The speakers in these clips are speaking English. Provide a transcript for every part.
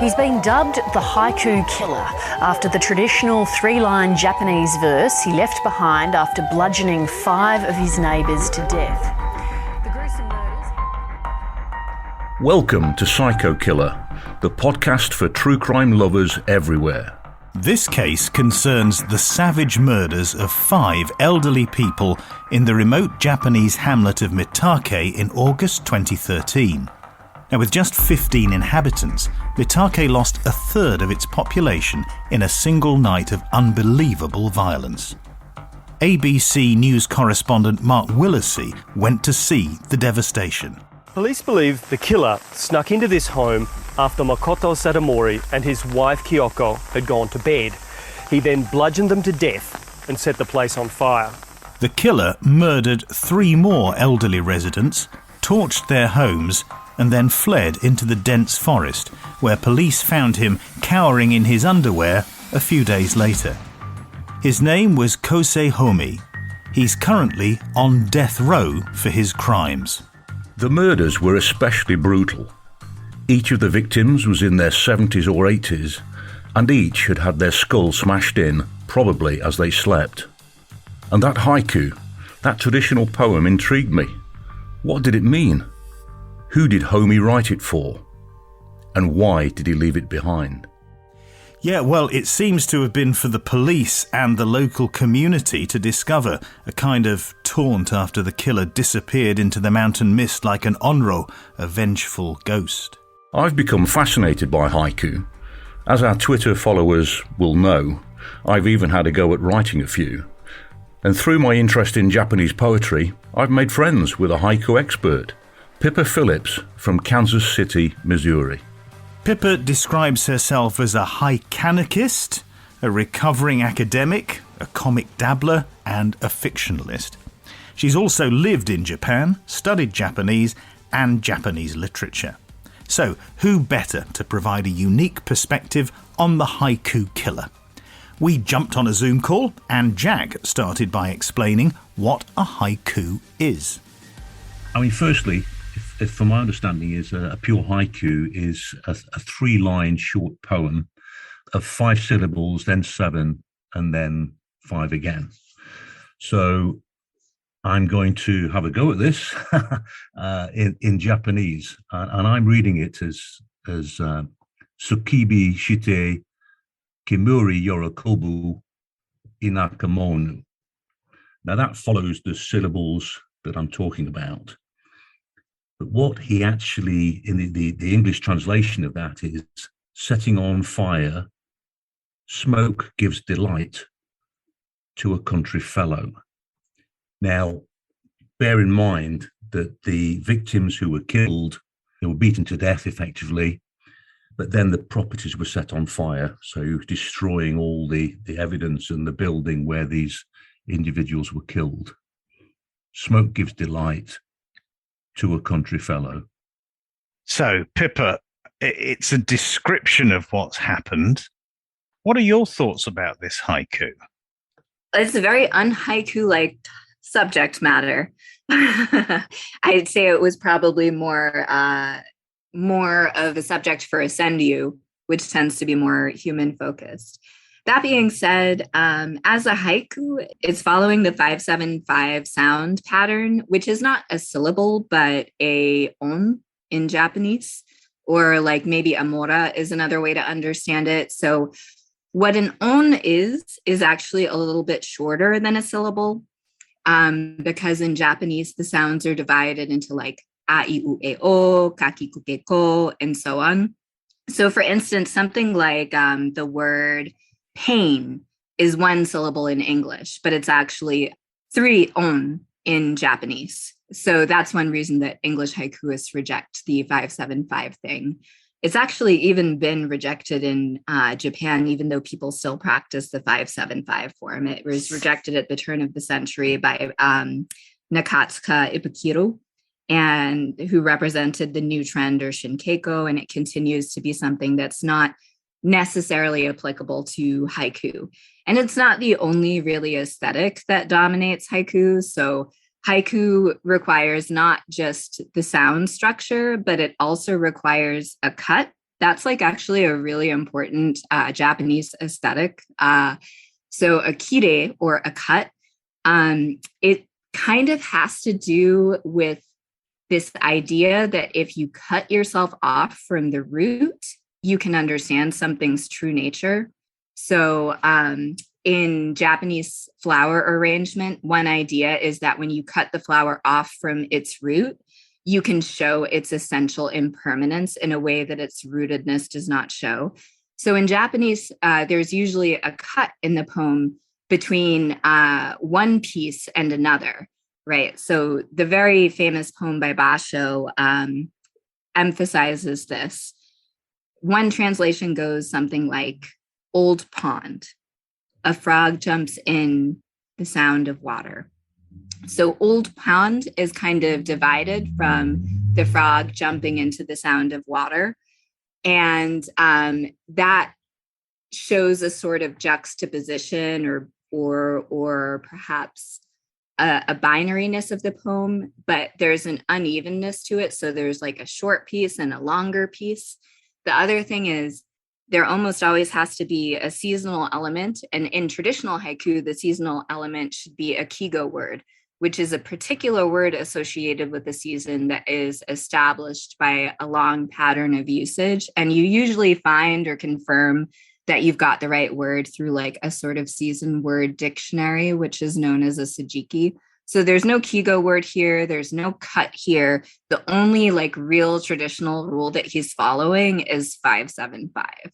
He's been dubbed the haiku killer after the traditional three-line Japanese verse he left behind after bludgeoning 5 of his neighbours to death. The gruesome murders... Welcome to Psycho Killer, the podcast for true crime lovers everywhere. This case concerns the savage murders of 5 elderly people in the remote Japanese hamlet of Mitake in August 2013. Now, with just 15 inhabitants, Mitake lost a third of its population in a single night of unbelievable violence. ABC News correspondent Mark Willacy went to see the devastation. Police believe the killer snuck into this home after Makoto Satomori and his wife Kyoko had gone to bed. He then bludgeoned them to death and set the place on fire. The killer murdered 3 more elderly residents, torched their homes, and then fled into the dense forest, where police found him cowering in his underwear a few days later. His name was Kosei-homi. He's currently on death row for his crimes. The murders were especially brutal. Each of the victims was in their 70s or 80s, and each had had their skull smashed in, probably as they slept. And that haiku, that traditional poem, intrigued me. What did it mean? Who did Homi write it for? And why did he leave it behind? Yeah, well, it seems to have been for the police and the local community to discover, a kind of taunt after the killer disappeared into the mountain mist like an onro, a vengeful ghost. I've become fascinated by haiku. As our Twitter followers will know, I've even had a go at writing a few. And through my interest in Japanese poetry, I've made friends with a haiku expert, Pippa-Phillips from Kansas City, Missouri. Pippa describes herself as a haikanokist, a recovering academic, a comic dabbler, and a fictionalist. She's also lived in Japan, studied Japanese, and Japanese literature. So, who better to provide a unique perspective on the haiku killer? We jumped on a Zoom call, and Jack started by explaining what a haiku is. I mean, firstly, if from my understanding, is a pure haiku is a 3-line short poem of 5 syllables, then 7, and then 5 again. So I'm going to have a go at this in Japanese, and I'm reading it as Sukibi shite kimuri yorokobu inakamonu. Now that follows the syllables that I'm talking about. But what he actually, in the English translation of that, is setting on fire, smoke gives delight to a country fellow. Now, bear in mind that the victims who were killed, they were beaten to death effectively, but then the properties were set on fire, so destroying all the evidence and the building where these individuals were killed. Smoke gives delight to a country fellow. So, Pippa, it's a description of what's happened. What are your thoughts about this haiku? It's a very un-haiku-like subject matter. I'd say it was probably more of a subject for a senryu, which tends to be more human-focused. That being said, as a haiku, it's following the 5-7-5 sound pattern, which is not a syllable, but a on in Japanese, or like maybe a mora is another way to understand it. So what an on is actually a little bit shorter than a syllable, because in Japanese, the sounds are divided into like a, I, u, e, o, kaki, kuke, ko, and so on. So for instance, something like the word pain is 1 syllable in English, but it's actually 3 on in Japanese. So that's one reason that English haikus reject the 5-7-5 thing. It's actually even been rejected in Japan, even though people still practice the 5-7-5 form. It was rejected at the turn of the century by Nakatsuka Ibukiru, and who represented the new trend or Shinkeiko, and it continues to be something that's not necessarily applicable to haiku. And it's not the only really aesthetic that dominates haiku. So haiku requires not just the sound structure, but it also requires a cut That's like actually a really important Japanese aesthetic. So a kire, or a cut, it kind of has to do with this idea that if you cut yourself off from the root, you can understand something's true nature. So in Japanese flower arrangement, one idea is that when you cut the flower off from its root, you can show its essential impermanence in a way that its rootedness does not show. So in Japanese, there's usually a cut in the poem between one piece and another, right? So the very famous poem by Basho emphasizes this. One translation goes something like, "Old pond, a frog jumps in the sound of water." So old pond is kind of divided from the frog jumping into the sound of water. And that shows a sort of juxtaposition or perhaps a binariness of the poem, but there's an unevenness to it. So there's like a short piece and a longer piece. The other thing is there almost always has to be a seasonal element. And in traditional haiku, the seasonal element should be a kigo word, which is a particular word associated with the season that is established by a long pattern of usage. And you usually find or confirm that you've got the right word through like a sort of season word dictionary, which is known as a sujiki. So there's no kigo word here. There's no cut here. The only like real traditional rule that he's following is 5-7-5.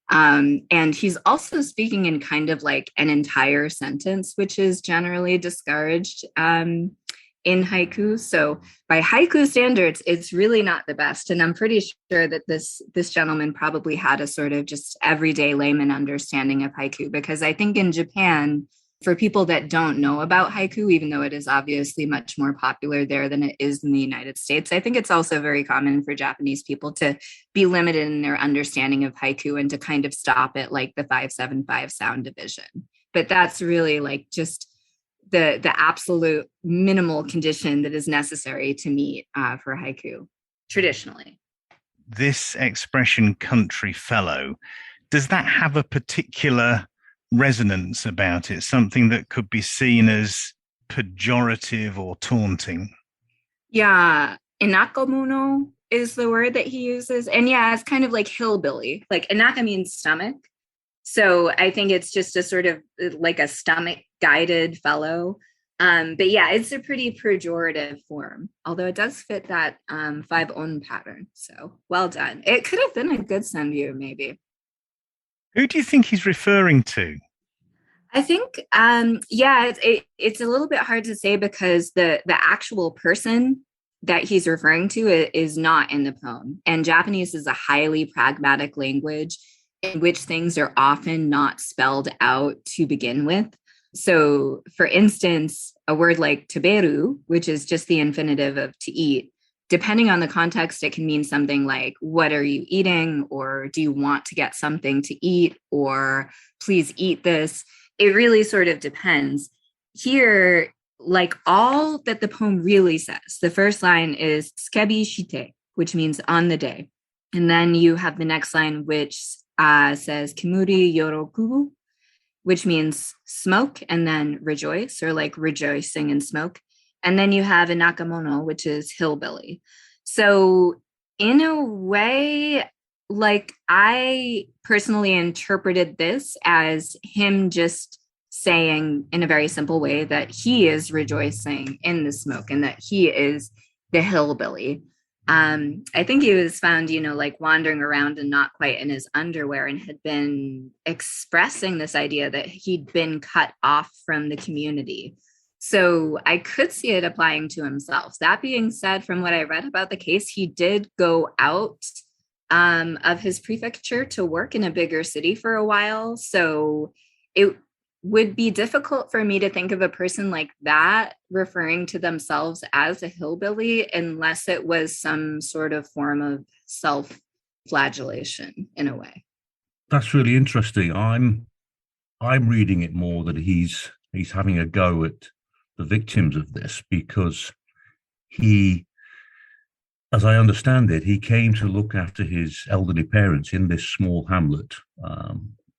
And he's also speaking in kind of like an entire sentence, which is generally discouraged in haiku. So by haiku standards, it's really not the best. And I'm pretty sure that this gentleman probably had a sort of just everyday layman understanding of haiku, because I think in Japan, for people that don't know about haiku, even though it is obviously much more popular there than it is in the United States, I think it's also very common for Japanese people to be limited in their understanding of haiku and to kind of stop at like the 5-7-5 sound division. But that's really like just the absolute minimal condition that is necessary to meet for haiku traditionally. This expression, country fellow, does that have a particular resonance about it, something that could be seen as pejorative or taunting? Yeah, inakamono is the word that he uses. And yeah, it's kind of like hillbilly. Like inaka means stomach. So I think it's just a sort of like a stomach guided fellow. But yeah, it's a pretty pejorative form, although it does fit that 5-on pattern. So well done. It could have been a good senryu, maybe. Who do you think he's referring to? I think, it's a little bit hard to say because the actual person that he's referring to is not in the poem. And Japanese is a highly pragmatic language in which things are often not spelled out to begin with. So, for instance, a word like taberu, which is just the infinitive of to eat, depending on the context, it can mean something like, what are you eating? Or do you want to get something to eat? Or please eat this. It really sort of depends. Here, like all that the poem really says, the first line is tsukebi shite, which means on the day. And then you have the next line, which says kimuri yorokubu, which means smoke and then rejoice, or like rejoicing in smoke. And then you have inakamono, which is hillbilly. So in a way, like I personally interpreted this as him just saying in a very simple way that he is rejoicing in the smoke and that he is the hillbilly. I think he was found, like wandering around and not quite in his underwear and had been expressing this idea that he'd been cut off from the community. So I could see it applying to himself. That being said, from what I read about the case, he did go out of his prefecture to work in a bigger city for a while. So it would be difficult for me to think of a person like that referring to themselves as a hillbilly unless it was some sort of form of self-flagellation in a way. That's really interesting. I'm reading it more that he's having a go at the victims of this, because he as I understand it, he came to look after his elderly parents in this small hamlet,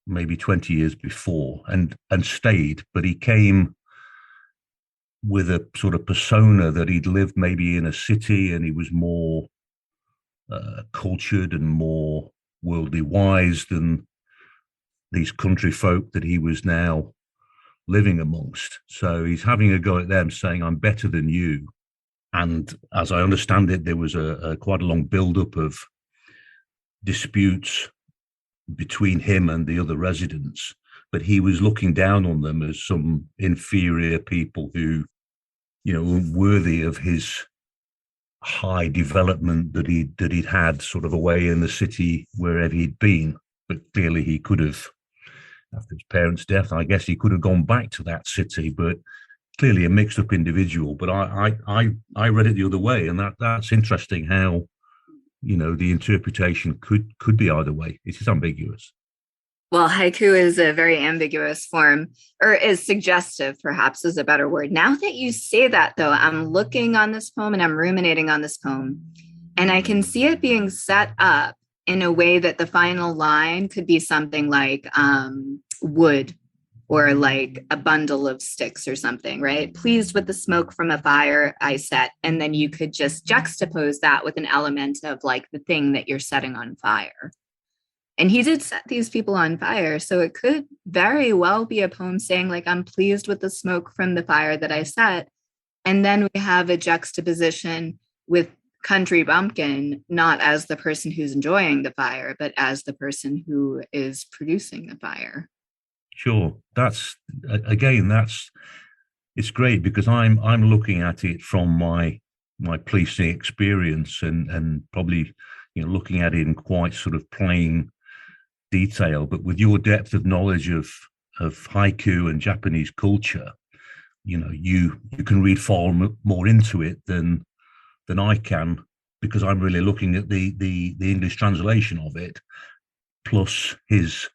maybe 20 years before, and stayed. But he came with a sort of persona that he'd lived maybe in a city, and he was more cultured and more worldly wise than these country folk that he was now living amongst. So he's having a go at them, saying, "I'm better than you." And as I understand it, there was a quite a long build-up of disputes between him and the other residents, but he was looking down on them as some inferior people who, weren't worthy of his high development that he'd had sort of away in the city wherever he'd been. But clearly he could have, after his parents' death, I guess he could have gone back to that city, but clearly a mixed up individual. But I read it the other way, and that's interesting how, the interpretation could be either way. It is ambiguous. Well, haiku is a very ambiguous form, or is suggestive, perhaps is a better word. Now that you say that, though, I'm looking on this poem and I'm ruminating on this poem, and I can see it being set up in a way that the final line could be something like wood, or like a bundle of sticks or something, right? Pleased with the smoke from a fire I set. And then you could just juxtapose that with an element of like the thing that you're setting on fire. And he did set these people on fire. So it could very well be a poem saying like, I'm pleased with the smoke from the fire that I set. And then we have a juxtaposition with Country Bumpkin, not as the person who's enjoying the fire, but as the person who is producing the fire. Sure. It's great because I'm looking at it from my policing experience and probably, looking at it in quite sort of plain detail, but with your depth of knowledge of haiku and Japanese culture, you can read far more into it than I can, because I'm really looking at the English translation of it, plus his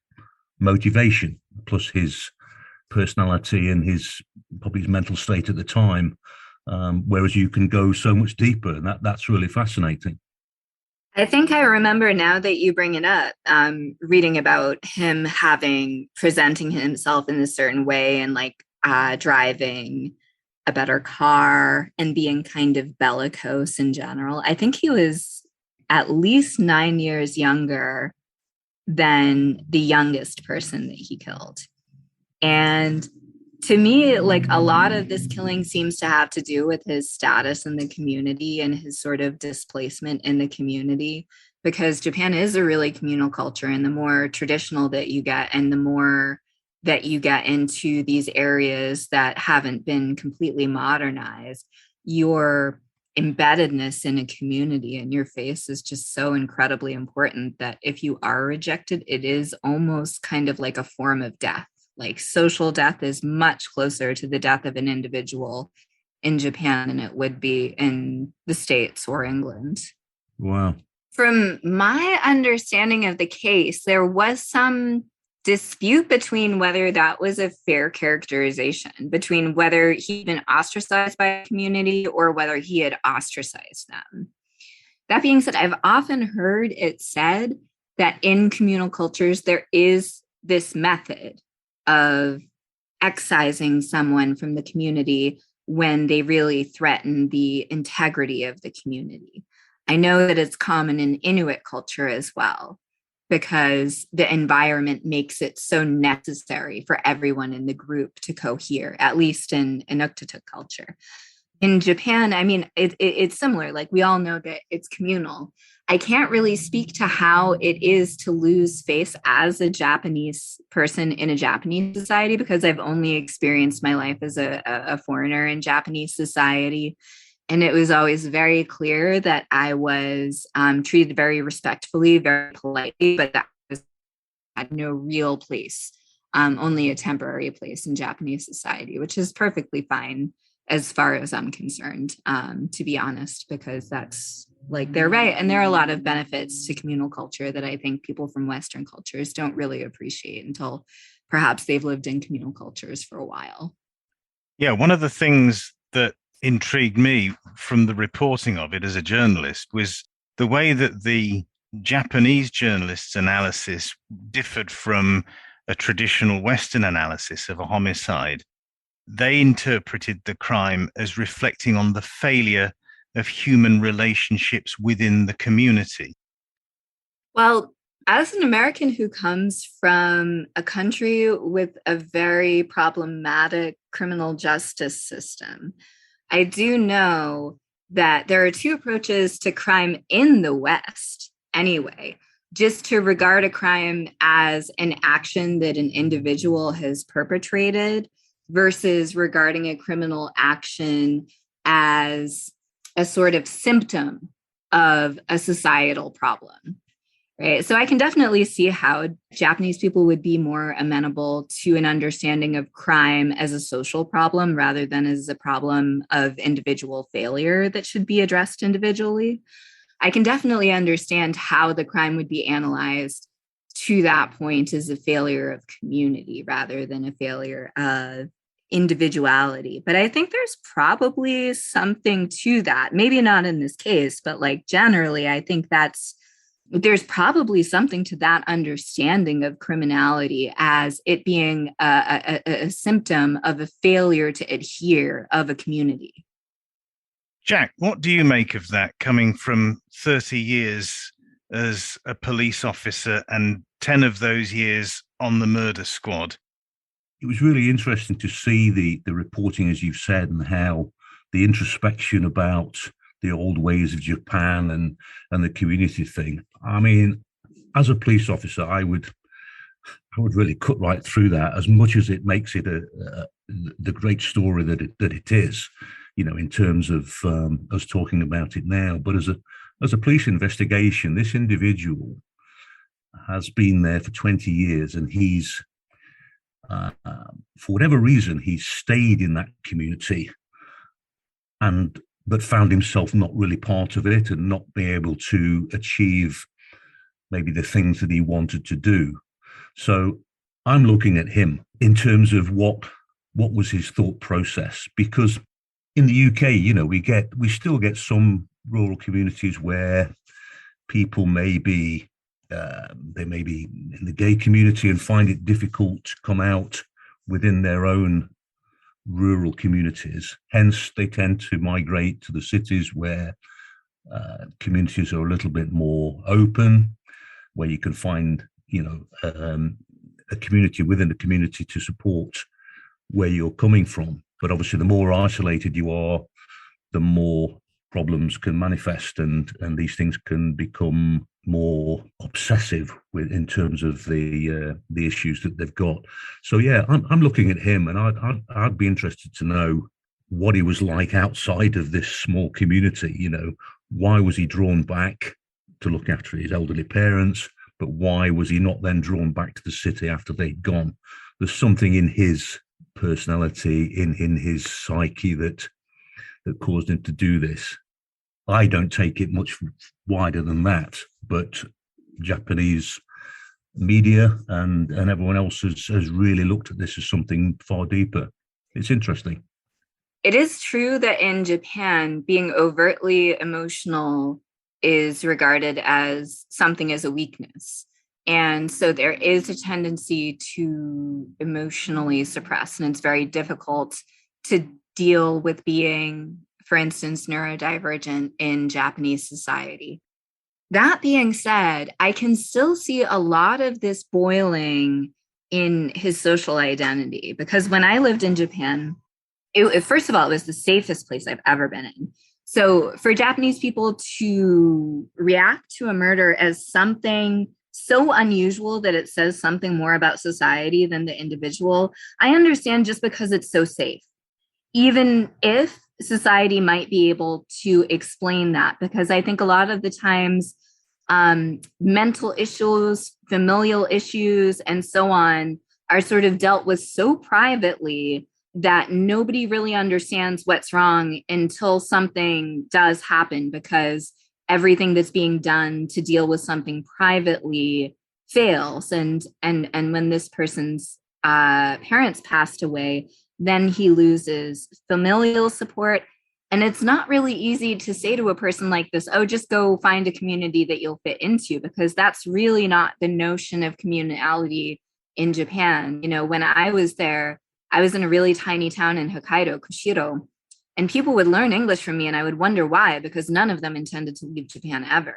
motivation, plus his personality and probably his mental state at the time. Whereas you can go so much deeper, and that's really fascinating. I think I remember now that you bring it up, reading about him presenting himself in a certain way and like driving a better car and being kind of bellicose in general. I think he was at least 9 years younger than the youngest person that he killed. And to me, like a lot of this killing seems to have to do with his status in the community and his sort of displacement in the community, because Japan is a really communal culture. And the more traditional that you get, and the more that you get into these areas that haven't been completely modernized, your embeddedness in a community and your face is just so incredibly important that if you are rejected, it is almost kind of like a form of death. Like social death is much closer to the death of an individual in Japan than it would be in the States or England. Wow. From my understanding of the case, there was some dispute between whether that was a fair characterization, between whether he'd been ostracized by a community or whether he had ostracized them. That being said, I've often heard it said that in communal cultures, there is this method of excising someone from the community when they really threaten the integrity of the community. I know that it's common in Inuit culture as well, because the environment makes it so necessary for everyone in the group to cohere, at least in Inuktitut culture. In Japan, I mean, it's similar. Like we all know that it's communal. I can't really speak to how it is to lose face as a Japanese person in a Japanese society, because I've only experienced my life as a foreigner in Japanese society. And it was always very clear that I was treated very respectfully, very politely, but that had no real place, only a temporary place in Japanese society, which is perfectly fine as far as I'm concerned, to be honest, because that's like they're right. And there are a lot of benefits to communal culture that I think people from Western cultures don't really appreciate until perhaps they've lived in communal cultures for a while. Yeah, one of the things that intrigued me from the reporting of it as a journalist was the way that the Japanese journalists' analysis differed from a traditional Western analysis of a homicide. They interpreted the crime as reflecting on the failure of human relationships within the community. Well, as an American who comes from a country with a very problematic criminal justice system, I do know that there are two approaches to crime in the West anyway. Just to regard a crime as an action that an individual has perpetrated versus regarding a criminal action as a sort of symptom of a societal problem. Right. So I can definitely see how Japanese people would be more amenable to an understanding of crime as a social problem rather than as a problem of individual failure that should be addressed individually. I can definitely understand how the crime would be analyzed to that point as a failure of community rather than a failure of individuality. But I think there's probably something to that. Maybe not in this case, but like generally, I think there's probably something to that understanding of criminality as it being a symptom of a failure to adhere of a community. Jack, what do you make of that coming from 30 years as a police officer and 10 of those years on the murder squad? It was really interesting to see the reporting, as you've said, and how the introspection about the old ways of Japan and the community thing. I mean, as a police officer, I would really cut right through that, as much as it makes it the great story that it is, you know, in terms of us talking about it now. But as a police investigation, this individual has been there for 20 years, and he's for whatever reason he's stayed in that community but found himself not really part of it and not be able to achieve maybe the things that he wanted to do. So I'm looking at him in terms of what was his thought process, because in the UK, you know, we still get some rural communities where people may be they may be in the gay community and find it difficult to come out within their own rural communities. Hence, they tend to migrate to the cities where communities are a little bit more open, where you can find, you know, a community within a community to support where you're coming from. But obviously, the more isolated you are, the more problems can manifest, and these things can become more obsessive in terms of the issues that they've got. So yeah, I'm looking at him, and I'd be interested to know what he was like outside of this small community. You know, why was he drawn back to look after his elderly parents, but why was he not then drawn back to the city after they'd gone? There's something in his personality, in his psyche that caused him to do this. I don't take it much wider than that, but Japanese media and everyone else has really looked at this as something far deeper. It's interesting. It is true that in Japan, being overtly emotional is regarded as something as a weakness. And so there is a tendency to emotionally suppress, and it's very difficult to deal with being, for instance, neurodivergent in Japanese society. That being said, I can still see a lot of this boiling in his social identity, because when I lived in Japan, first of all, it was the safest place I've ever been in. So for Japanese people to react to a murder as something so unusual that it says something more about society than the individual, I understand, just because it's so safe. Even if society might be able to explain that, because I think a lot of the times mental issues, familial issues, and so on are sort of dealt with so privately that nobody really understands what's wrong until something does happen, because everything that's being done to deal with something privately fails. And when this person's parents passed away, then he loses familial support And it's not really easy to say to a person like this, oh, just go find a community that you'll fit into, because that's really not the notion of communality in Japan. You know, when I was there, I was in a really tiny town in Hokkaido, Kushiro, and people would learn English from me and I would wonder why, because none of them intended to leave Japan ever.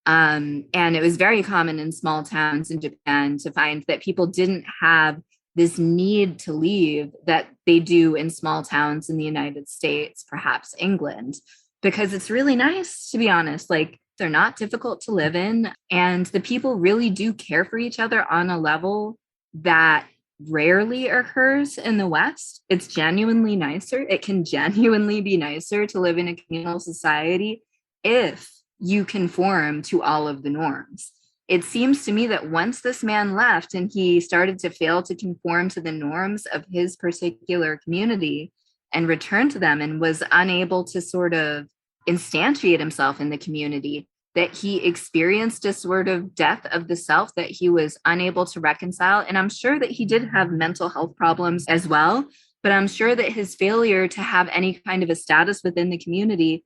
And it was very common in small towns in Japan to find that people didn't have this need to leave that they do in small towns in the United States, perhaps England, because it's really nice, to be honest. Like, they're not difficult to live in, and the people really do care for each other on a level that rarely occurs in the West. It's genuinely nicer. It can genuinely be nicer to live in a communal society if you conform to all of the norms. It seems to me that once this man left and he started to fail to conform to the norms of his particular community and returned to them and was unable to sort of instantiate himself in the community, that he experienced a sort of death of the self that he was unable to reconcile. And I'm sure that he did have mental health problems as well, but I'm sure that his failure to have any kind of a status within the community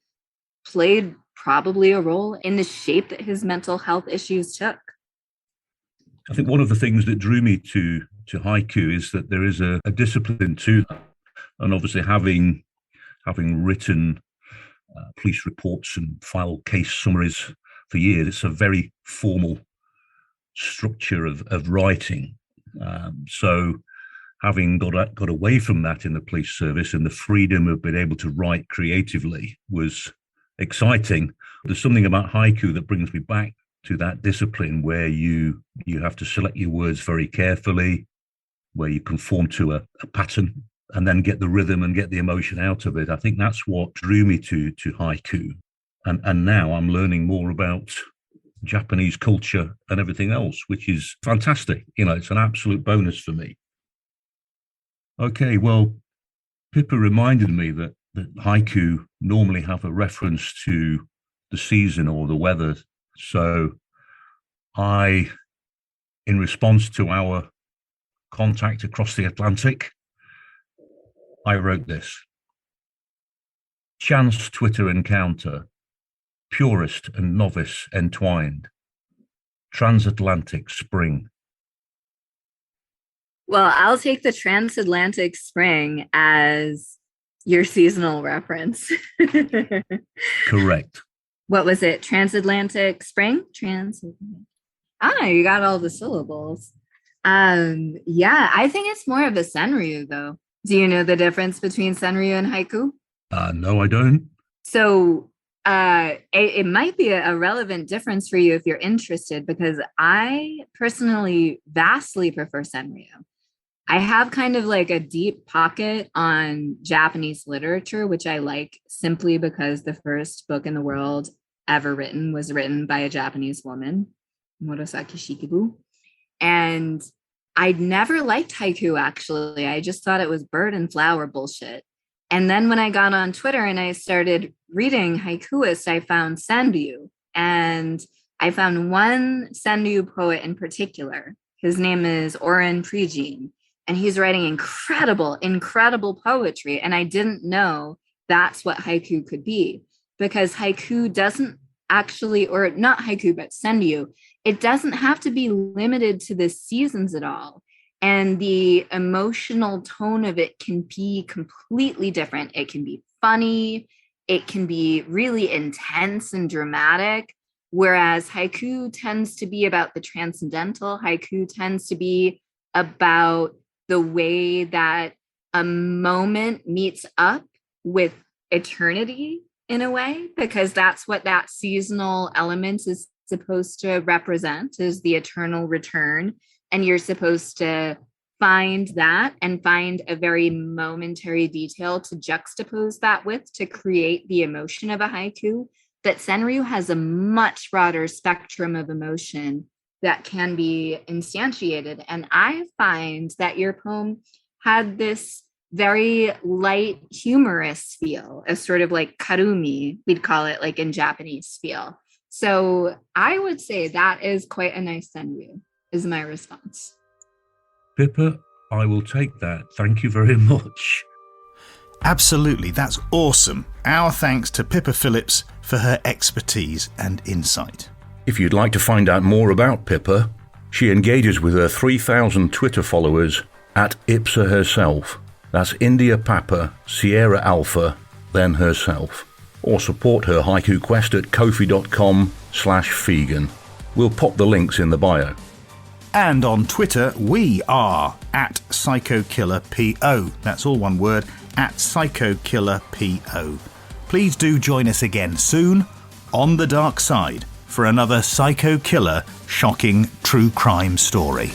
played probably a role in the shape that his mental health issues took. I think one of the things that drew me to haiku is that there is a discipline to that. And obviously having written police reports and filed case summaries for years, it's a very formal structure of writing. So having got away from that in the police service and the freedom of being able to write creatively was exciting. There's something about haiku that brings me back to that discipline where you have to select your words very carefully, where you conform to a pattern and then get the rhythm and get the emotion out of it. I think that's what drew me to haiku. And now I'm learning more about Japanese culture and everything else, which is fantastic. You know, it's an absolute bonus for me. Okay, well, Pippa reminded me that haiku normally have a reference to the season or the weather. So in response to our contact across the Atlantic, I wrote this. Chance Twitter encounter, purist and novice entwined, transatlantic spring. Well, I'll take the transatlantic spring as your seasonal reference. Correct. What was it? Transatlantic spring? You got all the syllables. Yeah, I think it's more of a senryu, though. Do you know the difference between senryu and haiku? No, I don't. So it might be a relevant difference for you if you're interested, because I personally vastly prefer senryu. I have kind of like a deep pocket on Japanese literature, which I like simply because the first book in the world ever written was written by a Japanese woman, Murasaki Shikibu. And I'd never liked haiku, actually. I just thought it was bird and flower bullshit. And then when I got on Twitter and I started reading haikuists, I found senryu. And I found one senryu poet in particular. His name is Oren Prijin. And he's writing incredible poetry. And I didn't know that's what haiku could be, because haiku doesn't actually, or not haiku, but senryu, it doesn't have to be limited to the seasons at all. And the emotional tone of it can be completely different. It can be funny. It can be really intense and dramatic. Whereas haiku tends to be about the transcendental. Haiku tends to be about the way that a moment meets up with eternity in a way, because that's what that seasonal element is supposed to represent, is the eternal return. And you're supposed to find that and find a very momentary detail to juxtapose that with to create the emotion of a haiku. That senryu has a much broader spectrum of emotion that can be instantiated. And I find that your poem had this very light, humorous feel, a sort of like karumi, we'd call it like in Japanese feel. So I would say that is quite a nice senryu, is my response. Pippa, I will take that. Thank you very much. Absolutely, that's awesome. Our thanks to Pippa-Phillips for her expertise and insight. If you'd like to find out more about Pippa, she engages with her 3,000 Twitter followers at Ipsa herself. That's India Papa, Sierra Alpha, then herself. Or support her haiku quest at kofi.com/vegan. We'll pop the links in the bio. And on Twitter, we are at PsychoKillerPO. That's all one word, at PsychoKillerPO. Please do join us again soon on the dark side for another Psycho Killer shocking true crime story.